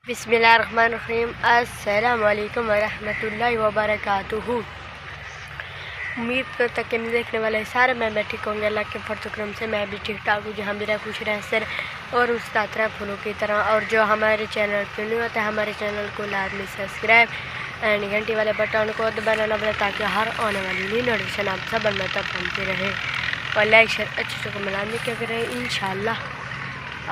बिस्मिल्लाहिर्रहमानिर्रहीम। अस्सलाम वालेकुम वरहमतुल्लाहि वबरकातुहू। उम्मीद करता कि नहीं देखने वाले सारे मैं ठीक होंगे। अल्लाह के फर्ज करम से मैं भी ठीक ठाक हूँ। जहाँ मेरा खुश रह सर और उस तरह फूलों की तरह। और जो हमारे चैनल पर नहीं होता है, हमारे चैनल को लाजमी सब्सक्राइब एंड घंटी वाले बटन को दबाना ना भूलें, ताकि हर आने वाली नई नोटिफिकेशन आप सब में तक पहुँचती रहे। और लाइक शेयर अच्छे को मिलाने क्या करें। इंशाल्लाह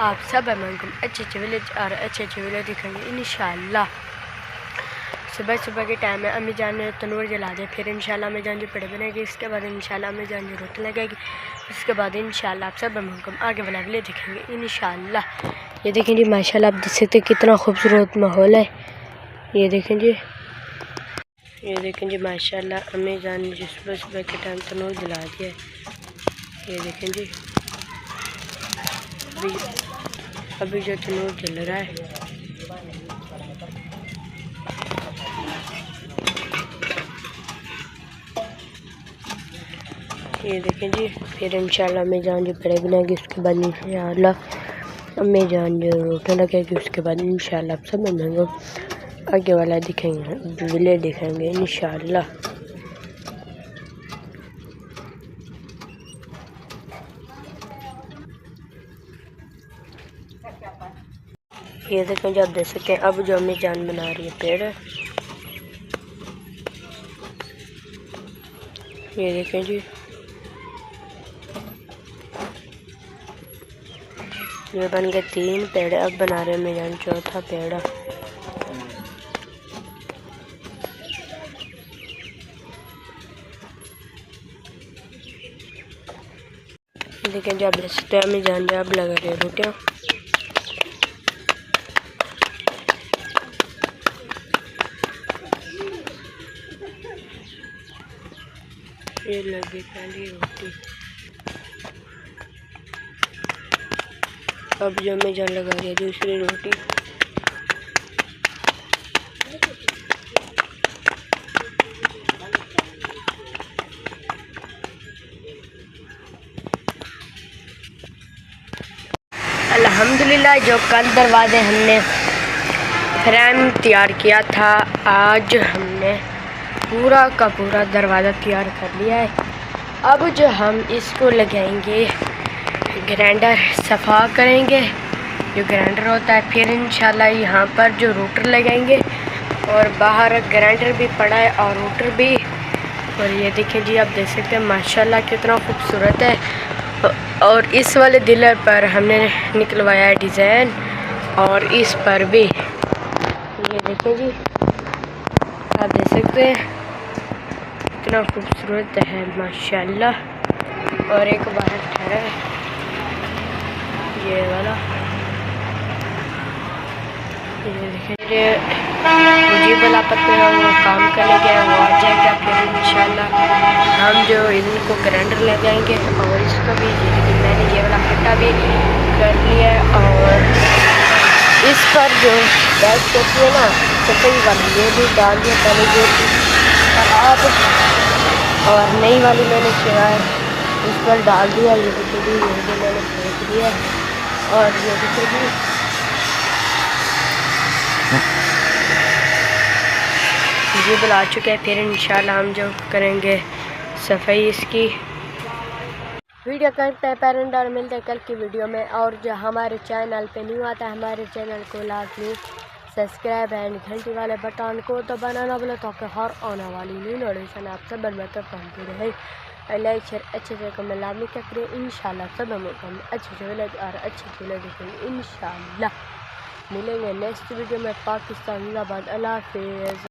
आप सब हमको अच्छे विलेज और अच्छे विलेज दिखेंगे इंशाल्लाह। सुबह सुबह के टाइम में अम्मी जान ने तनूर जला दे, फिर इंशाल्लाह अम्मी जान जो पेड़ बनेगी, इसके बाद इंशाल्लाह अम्मी जान जो रोटी लगेगी, उसके बाद इंशाल्लाह आप सब हमको आगे वाला विलेज दिखेंगे इंशाल्लाह। ये देखें जी, माशाल्लाह आप देख सकते कितना खूबसूरत माहौल है। ये देखें जी, ये देखें जी, माशाल्लाह अम्मी जान ने जो सुबह सुबह के टाइम तनूर जला दिया है। ये देखें जी, अभी जो तनूर जल रहा है। ये देखें जी, फिर इंशाल्लाह अम्मी जान जो पेड़े बनाएगी, उसके बाद इंशाल्लाह अम्मी जान जो रोटी लगेगी, उसके बाद इंशाल्लाह आप सब महंगो आगे वाला दिखेंगे, विलेज दिखेंगे इंशाल्लाह। ये देखें जो आप देख सकते हैं, अब जो अम्मी जान बना रही है पेड़। ये देखें जी, ये बन गए 3 पेड़, अब बना रहे हैं अम्मी जान 4था पेड़। देखें जो आप देख सकते हैं, अम्मी जान जो अब लगा रही है रोटियाँ। ये लगी पहली रोटी, अब जो मैं जान लगा रही है दूसरी रोटी। अल्हम्दुलिल्लाह जो कल दरवाजे हमने फ्रेम तैयार किया था, आज हमने पूरा का पूरा दरवाज़ा तैयार कर लिया है। अब जो हम इसको लगाएंगे, ग्राइंडर सफ़ा करेंगे, जो ग्राइंडर होता है, फिर इंशाल्लाह यहाँ पर जो रूटर लगाएंगे। और बाहर ग्राइंडर भी पड़ा है और रूटर भी। और ये देखें जी, आप देख सकते हैं माशाल्लाह कितना खूबसूरत है। और इस वाले दिलर पर हमने निकलवाया है डिज़ाइन, और इस पर भी ये देखें जी, आप देख सकते हैं कितना खूबसूरत है माशाल्लाह। और एक बाहर ठहरा है ये वाला, ये देखें मुझे बलापत में वो काम करने गया, वो आ जाएगा। फिर इंशाल्लाह हम जो इनको ग्राइंडर ले जाएंगे। और इसका भी मैंने ये वाला फट्टा भी कर लिया है। और इस पर जो बैग होती है ना सफेद वाली, ये भी डाल दिया पहले जो खराब, और नई वाली मैंने सिवाय इस पर डाल दिया। ये भी मैंने फेंक दिया। और ये भी ये बुला चुके हैं। फिर इंशाल्लाह हम जो करेंगे सफाई इसकी। वीडियो करते हैं पेरेंट और मिलते हैं कल की वीडियो में। और जो हमारे चैनल पे नहीं आता, हमारे चैनल को लाजमी सब्सक्राइब एंड घंटी वाले बटन को तो बनाना बोले, ताकि हर आने वाली न्यू नोटिफिकेशन आप सब तक पहुँचती रहे। लाइक शेयर अच्छे से कमेंट लाजमी क्या करें इंशाल्लाह। सब हम अच्छे विलेज और अच्छे विलेज देखेंगे इंशाल्लाह। मिलेंगे नेक्स्ट वीडियो में। पाकिस्तान जिंदाबाद। अल्लाह हाफिज़।